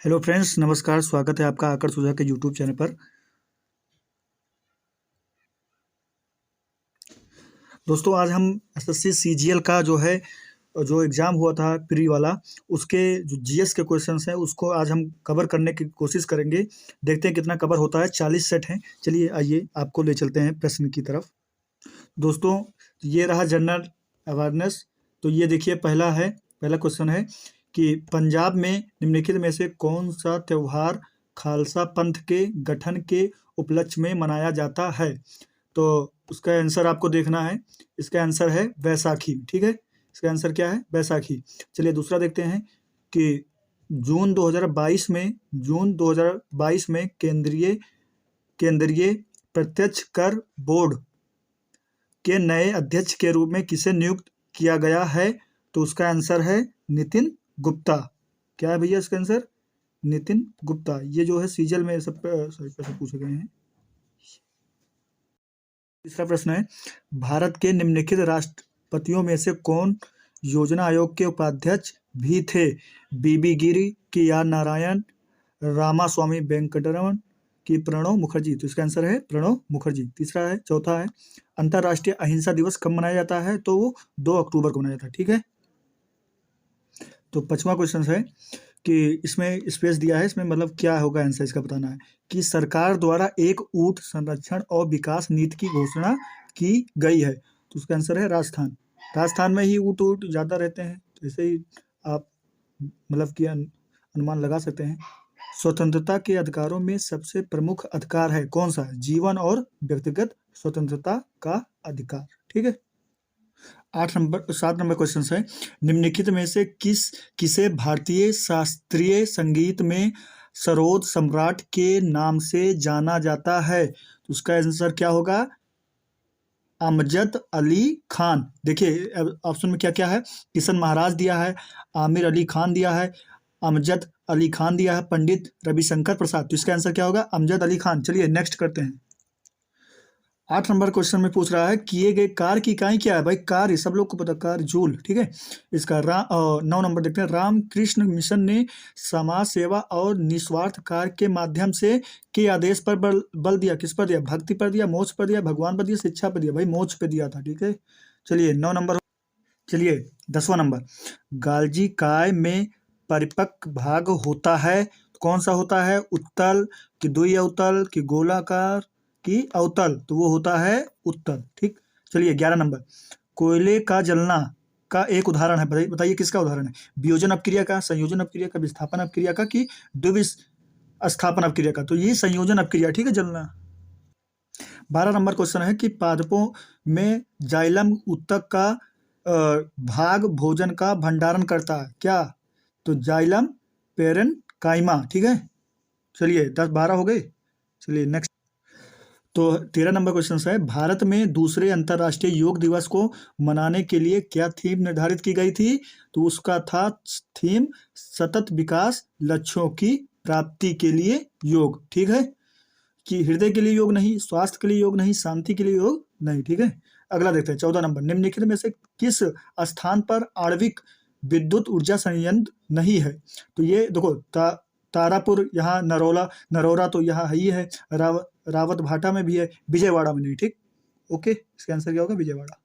Hello friends, नमस्कार। स्वागत है आपका आकर सुझा के यूट्यूब चैनल पर। दोस्तों, आज हम एसएससी सीजीएल का जो एग्ज़ाम हुआ था प्री वाला, उसके जो जीएस के क्वेश्चंस हैं उसको आज हम कवर करने की कोशिश करेंगे। देखते हैं कितना कवर होता है। 40 सेट हैं। चलिए आइए आपको ले चलते हैं प्रश्न की तरफ। दोस्तों, ये रहा जनरल अवेयरनेस। तो ये देखिए, पहला क्वेश्चन है कि पंजाब में निम्नलिखित में से कौन सा त्योहार खालसा पंथ के गठन के उपलक्ष्य में मनाया जाता है। तो उसका आंसर आपको देखना है। इसका आंसर है बैसाखी। ठीक है, इसका आंसर क्या है? बैसाखी। चलिए दूसरा देखते हैं कि जून 2022 में केंद्रीय प्रत्यक्ष कर बोर्ड के नए अध्यक्ष के रूप में किसे नियुक्त किया गया है। तो उसका आंसर है नितिन गुप्ता। क्या है भैया इसका आंसर? नितिन गुप्ता। ये जो है सीजल में सब प्रश्न पूछे गए हैं। तीसरा प्रश्न है, भारत के निम्नलिखित राष्ट्रपतियों में से कौन योजना आयोग के उपाध्यक्ष भी थे? बीबी गिरी, के आर नारायण, रामास्वामी वेंकटरमण की प्रणब मुखर्जी। तो इसका आंसर है प्रणब मुखर्जी। चौथा है, अंतर्राष्ट्रीय अहिंसा दिवस कब मनाया जाता है? तो वो 2 अक्टूबर को मनाया जाता है। ठीक है। तो 5वां क्वेश्चन है कि इसमें स्पेस दिया है, इसमें मतलब क्या होगा आंसर इसका बताना है कि सरकार द्वारा एक ऊंट संरक्षण और विकास नीति की घोषणा की गई है। तो उसका आंसर है राजस्थान। राजस्थान में ही ऊंट ज़्यादा रहते हैं, तो ऐसे ही आप मतलब कि अनुमान लगा सकते हैं। स्वतंत्रता के अधिकारों में सबसे प्रमुख अधिकार है कौन सा? जीवन और व्यक्तिगत स्वतंत्रता का अधिकार। ठीक है। 7 नंबर क्वेश्चन है, निम्नलिखित में से किसे भारतीय शास्त्रीय संगीत में सरोद सम्राट के नाम से जाना जाता है? तो उसका आंसर क्या होगा? अमजद अली खान। देखिए ऑप्शन में क्या क्या है, किशन महाराज दिया है, आमिर अली खान दिया है, अमजद अली खान दिया है, पंडित रविशंकर प्रसाद। तो इसका आंसर क्या होगा? अमजद अली खान। चलिए नेक्स्ट करते हैं। 8 नंबर क्वेश्चन में पूछ रहा है, किए गए कार्य की इकाई क्या है? भाई कार्य सब लोग को पता, कार्य जूल। ठीक है। इसका 9 नंबर देखते हैं, रामकृष्ण मिशन ने समाज सेवा और निस्वार्थ कार्य के माध्यम से के आदेश पर बल दिया। किस पर दिया? भक्ति पर दिया, मोक्ष पर दिया, भगवान पर दिया, शिक्षा पर दिया। भाई मोक्ष पे दिया था। ठीक है। चलिए 9 नंबर। चलिए 10वां नंबर, गालजी काय में परिपक्व भाग होता है। कौन सा होता है? उत्तल कि द्वि अवतल कि गोलाकार कि अवतल? तो वो होता है उत्तल। ठीक। चलिए 11 नंबर, कोयले का जलना का एक उदाहरण है। बताइए किसका उदाहरण है? वियोजन अपक्रिया का, संयोजन अपक्रिया का, विस्थापन अपक्रिया का कि द्विस्थापन अपक्रिया का? तो ये संयोजन अपक्रिया। ठीक है, जलना। 12 नंबर क्वेश्चन है कि पादपों में जाइलम ऊतक का भाग भोजन का भंडारण करता है। क्या? तो जाइलम पेरेन्काइमा। ठीक है। चलिए 10-12 हो गए। चलिए नेक्स्ट। तो 13 नंबर क्वेश्चन है, भारत में दूसरे अंतर्राष्ट्रीय योग दिवस को मनाने के लिए क्या थीम निर्धारित की गई थी? तो उसका था थीम सतत विकास लक्ष्यों की प्राप्ति के लिए योग। ठीक है, कि हृदय के लिए योग नहीं, स्वास्थ्य के लिए योग नहीं, शांति के लिए योग नहीं। ठीक है। अगला देखते हैं 14 नंबर, निम्नलिखित में से किस स्थान पर आणविक विद्युत ऊर्जा संयंत्र नहीं है? तो ये देखो, तारापुर, यहाँ नरोरा तो यहाँ ही है, रावत भाटा में भी है, विजयवाड़ा में नहीं। ठीक। ओके, इसका आंसर क्या होगा? विजयवाड़ा।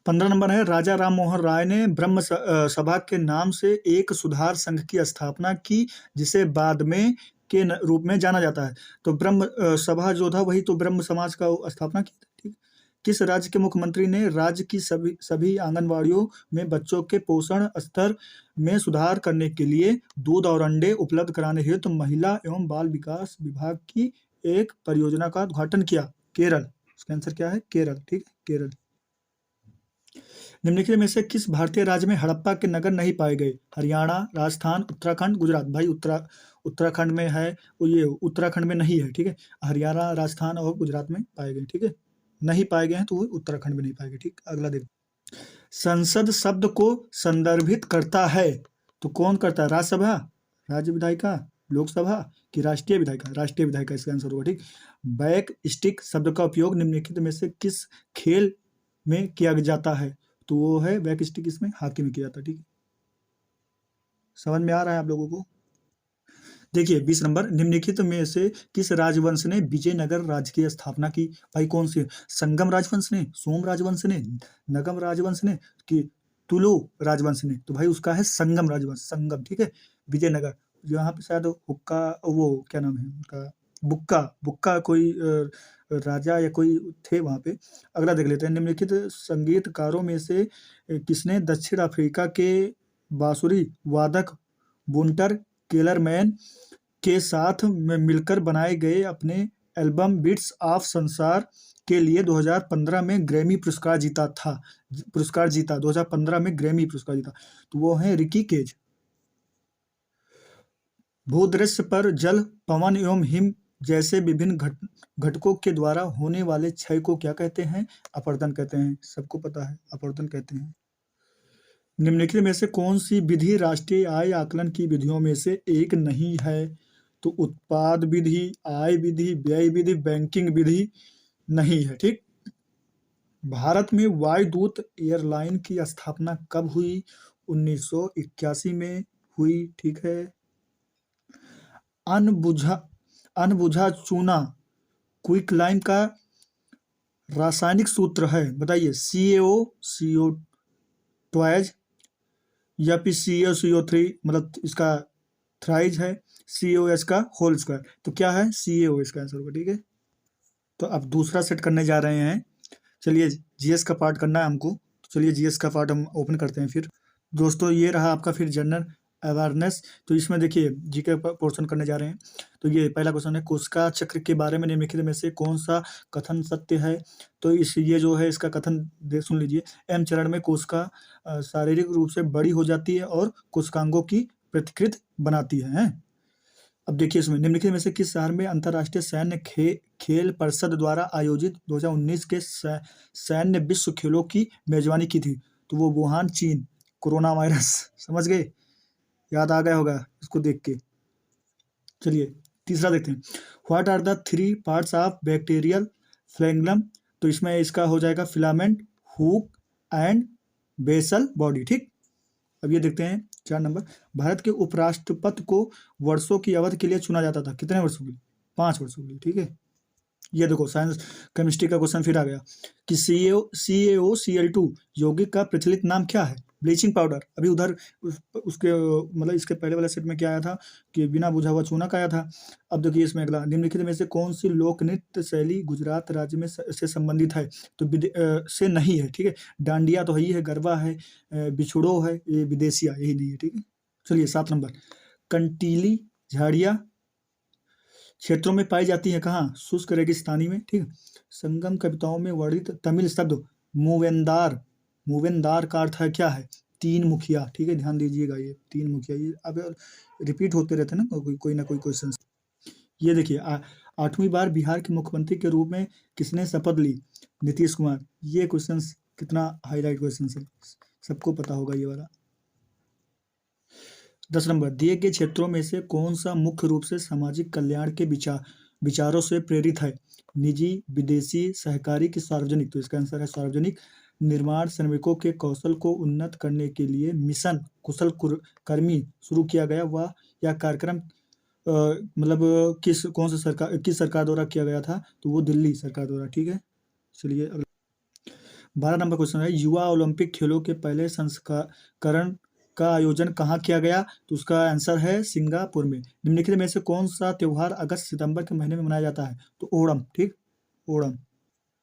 15 नंबर है, राजा राम मोहन राय ने ब्रह्म सभा के नाम से एक सुधार संघ की स्थापना की जिसे बाद में के रूप में जाना जाता है। तो ब्रह्म सभा जो था वही तो ब्रह्म समाज का स्थापना की थी। ठीक। किस राज्य के मुख्यमंत्री ने राज्य की सभी आंगनबाड़ियों में बच्चों के पोषण स्तर में सुधार करने के लिए दूध और अंडे उपलब्ध कराने हेतु महिला एवं बाल विकास विभाग की एक परियोजना का उद्घाटन किया? केरल। इसका आंसर क्या है? केरल। ठीक, केरल। निम्नलिखित में से किस भारतीय राज्य में हड़प्पा के नगर नहीं पाए गए? हरियाणा, राजस्थान, उत्तराखंड, गुजरात। भाई उत्तराखंड में है, वो ये उत्तराखंड में नहीं है। ठीक है। हरियाणा, राजस्थान और गुजरात में पाए गए। ठीक है, नहीं पाए गए हैं तो वो उत्तराखंड में नहीं पाए गए। ठीक। अगला देख, संसद शब्द को संदर्भित करता है तो कौन करता है? राज्यसभा, राज्य विधायिका, लोकसभा कि राष्ट्रीय विधायिका? राष्ट्रीय विधायिका इसका आंसर होगा। ठीक। बैक स्टिक शब्द का उपयोग निम्नलिखित में से किस खेल में किया जाता है? तो वो है बैक स्टिक, इसमें हॉकी में किया जाता है। ठीक है, समझ में आ रहा है आप लोगों को? देखिए 20 नंबर, निम्नलिखित में से किस राजवंश ने विजयनगर राज्य की स्थापना की? भाई कौन सी? संगम राजवंश ने, सोम राजवंश ने, नगम राजवंश ने, कि तुलु राजवंश ने? तो भाई उसका है संगम राजवंश, संगम, ठीक है। विजयनगर, यहाँ पे शायद हुक्का, वो क्या नाम है उनका, बुक्का, बुक्का कोई राजा या कोई थे वहाँ पे। अगला देख लेते हैं, निम्नलिखित संगीतकारों में से किसने दक्षिण अफ्रीका के बांसुरी वादक बुंटर केलरमैन के साथ में मिलकर बनाए गए अपने एल्बम बीट्स ऑफ संसार के लिए 2015 में ग्रैमी पुरस्कार जीता 2015 में ग्रैमी पुरस्कार जीता? तो वो है रिकी केज। भूदृश्य पर जल, पवन एवं हिम जैसे विभिन्न घटकों के द्वारा होने वाले क्षय को क्या कहते हैं? अपरदन कहते हैं, सबको पता है, अपरदन कहते हैं। निम्नलिखित में से कौन सी विधि राष्ट्रीय आय आकलन की विधियों में से एक नहीं है? तो उत्पाद विधि, आय विधि, व्यय विधि, बैंकिंग विधि नहीं है, ठीक। भारत में वायुदूत एयरलाइन की स्थापना कब हुई? 1981 में हुई, ठीक है। अनबुझा चूना क्विकलाइम का रासायनिक सूत्र है, बताइए। CaO ट्वाइज या फिर CO3, मतलब इसका थ्राइज है, COS का होल स्क्वायर। तो क्या है? CaO इसका आंसर होगा, ठीक है। तो अब दूसरा सेट करने जा रहे हैं। चलिए जीएस का पार्ट करना है हमको, तो चलिए जीएस का पार्ट हम ओपन करते हैं। फिर दोस्तों ये रहा आपका फिर जनरल अवेयरनेस। तो इसमें देखिए जीके पोर्शन करने जा रहे हैं। तो ये पहला क्वेश्चन है, कोशिका चक्र के बारे में निम्नलिखित में से कौन सा कथन सत्य है? तो ये जो है इसका कथन सुन लीजिए। एम चरण में कोशिका शारीरिक रूप से बड़ी हो जाती है और कोशिकांगों की प्रतिकृति बनाती है। अब देखिए इसमें निम्नलिखित में से किस शहर में अंतर्राष्ट्रीय सैन्य खेल परिषद द्वारा आयोजित 2019 के सैन्य विश्व खेलों की मेजबानी की थी? तो वो वुहान, चीन। कोरोना वायरस, समझ गए, याद आ गया होगा इसको देख के। चलिए तीसरा देखते हैं, what are the 3 parts of bacterial flagellum? तो इसमें इसका हो जाएगा filament, hook and basal body, ठीक। अब ये देखते हैं 4 नंबर, भारत के उपराष्ट्रपति को वर्षों की अवधि के लिए चुना जाता था, कितने वर्षों के लिए? 5 वर्षों के लिए, ठीक है। ये देखो साइंस केमिस्ट्री का क्वेश्चन फिर आ गया कि CaO Cl2 यौगिक का प्रचलित नाम क्या है? Bleaching powder. अभी उधर उसके मतलब इसके पहले वाले सेट में क्या आया था कि बिना बुझा हुआ चूना का आया था। अब देखिए इसमें अगला, निम्नलिखित में से कौन सी लोक नृत्य शैली गुजरात राज्य में से संबंधित है? तो से नहीं है, ठीक है। डांडिया तो यही है, गरबा है, बिछुड़ो है, ये विदेशिया, यही नहीं है, ठीक है। चलिए 7 नंबर, कंटीली झाड़ियाँ क्षेत्रों में पाई जाती है, कहाँ? शुष्क रेगिस्तानी में, ठीक है। संगम कविताओं में वर्णित तमिल शब्द मूवेंदार का अर्थ है क्या है? 3 मुखिया, ठीक है, ध्यान दीजिएगा, ये 3 मुखिया, ये अब रिपीट होते रहते हैं ना कोई ना कोई क्वेश्चन। ये देखिए 8वीं बार बिहार के मुख्यमंत्री के रूप में किसने शपथ ली? नीतीश कुमार। ये क्वेश्चन कितना हाईलाइट क्वेश्चन है, सबको पता होगा ये वाला। 10 नंबर, दिए गए क्षेत्रों में से कौन सा मुख्य रूप से सामाजिक कल्याण के विचारों से प्रेरित है? निजी, विदेशी, सहकारी की सार्वजनिक? तो इसका आंसर है सार्वजनिक। निर्माण श्रमिकों के कौशल को उन्नत करने के लिए मिशन कुशल कर्मी शुरू किया गया, वह यह कार्यक्रम मतलब किस सरकार द्वारा किया गया था? तो वो दिल्ली सरकार द्वारा, ठीक है। चलिए 12 नंबर क्वेश्चन है, युवा ओलंपिक खेलों के पहले संस्करण का आयोजन कहाँ किया गया? तो उसका आंसर है सिंगापुर में। निम्नलिखित में से कौन सा त्योहार अगस्त सितंबर के महीने में मनाया जाता है? तो ओणम, ठीक, ओणम।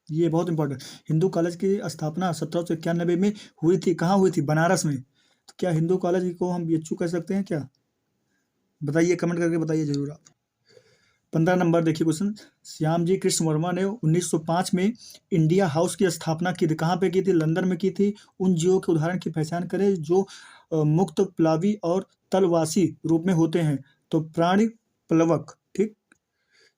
ये बहुत इंपॉर्टेंट। हिंदू कॉलेज की स्थापना 1791 में हुई थी, कहाँ हुई थी? बनारस में। तो क्या हिंदू कॉलेज को हम BHU कह सकते हैं क्या? बताइए, कमेंट करके बताइए जरूर आप। 15 नंबर देखिए क्वेश्चन, श्यामजी कृष्ण वर्मा ने 1905 में इंडिया हाउस की स्थापना की थी, कहाँ पे की थी? लंदन में की थी। उन जीवों के उदाहरण की पहचान करें जो मुक्त प्लावी और तलवासी रूप में होते हैं? तो प्राणी प्लवक, ठीक।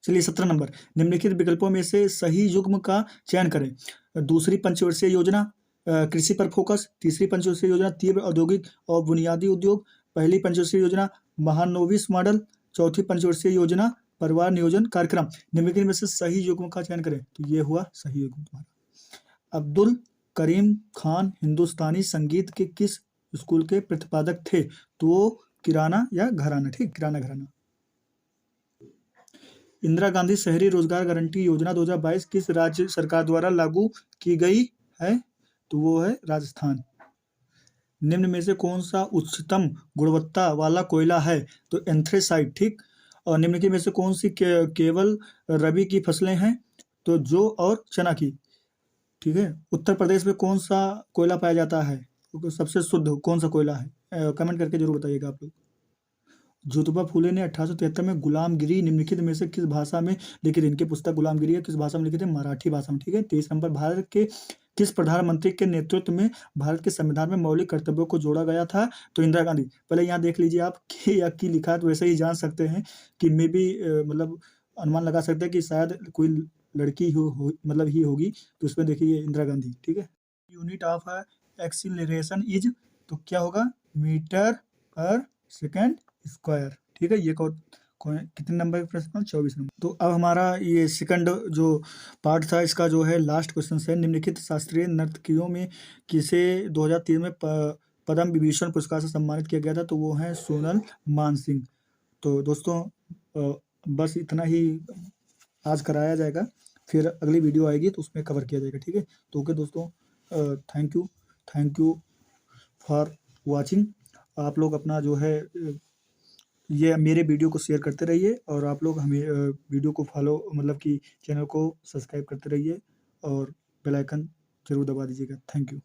चलिए 17 नंबर, निम्नलिखित विकल्पों में से सही युग्म का चयन करें। दूसरी पंचवर्षीय योजना कृषि पर फोकस, तीसरी पंचवर्षीय योजना तीव्र औद्योगिक और बुनियादी उद्योग, पहली पंचवर्षीय योजना महानोविस मॉडल, चौथी पंचवर्षीय योजना परिवार नियोजन कार्यक्रम। निम्नलिखित में से सही युग्म का चयन करें। तो ये हुआ सही युग्म तुम्हारा। अब्दुल करीम खान हिंदुस्तानी संगीत के किस स्कूल के प्रतिपादक थे? तो किराना या घराना, ठीक, किराना घराना। इंदिरा गांधी शहरी रोजगार गारंटी योजना 2022 किस राज्य सरकार द्वारा लागू की गई है? तो वो है राजस्थान। निम्न में से कौन सा उच्चतम गुणवत्ता वाला कोयला है? तो एंथ्रेसाइट, ठीक। और निम्नलिखित में से कौन सी केवल रबी की फसलें हैं? तो जौ और चना की, ठीक है। उत्तर प्रदेश में कौन सा कोयला पाया जाता है? तो सबसे शुद्ध कौन सा कोयला है? कमेंट करके जरूर बताइएगा आप लोग। ज्योतिबा फूले ने 1873 में गुलामगिरी निम्नलिखित में से किस भाषा में लिखित? इनकी पुस्तक गुलामगिरी है, किस भाषा में लिखित है? मराठी भाषा में, ठीक है। 23 नंबर, भारत के किस प्रधानमंत्री के नेतृत्व में भारत के संविधान में मौलिक कर्तव्यों को जोड़ा गया था? तो इंदिरा गांधी। पहले यहाँ देख लीजिए आप कि या की लिखा है, तो वैसे ही जान सकते हैं कि मे बी मतलब अनुमान लगा सकते हैं कि शायद कोई लड़की मतलब ही होगी, तो उसमें देखिए इंदिरा गांधी, ठीक है। यूनिट ऑफ एक्सीलरेशन इज, तो क्या होगा? मीटर पर सेकेंड स्क्वायर, ठीक है। ये कितने नंबर का प्रश्न? 24 नंबर। तो अब हमारा ये सेकंड जो पार्ट था, इसका जो है लास्ट क्वेश्चन है, निम्नलिखित शास्त्रीय नर्तकियों में किसे 2003 में पद्म विभूषण पुरस्कार से सम्मानित किया गया था? तो वो है सोनल मानसिंह। तो दोस्तों बस इतना ही आज कराया जाएगा, फिर अगली वीडियो आएगी तो उसमें कवर किया जाएगा, ठीक है। तो ओके दोस्तों, थैंक यू फॉर वॉचिंग। आप लोग अपना जो है ये मेरे वीडियो को शेयर करते रहिए, और आप लोग हमें वीडियो को फॉलो मतलब कि चैनल को सब्सक्राइब करते रहिए, और बेल आइकन जरूर दबा दीजिएगा। Thank you.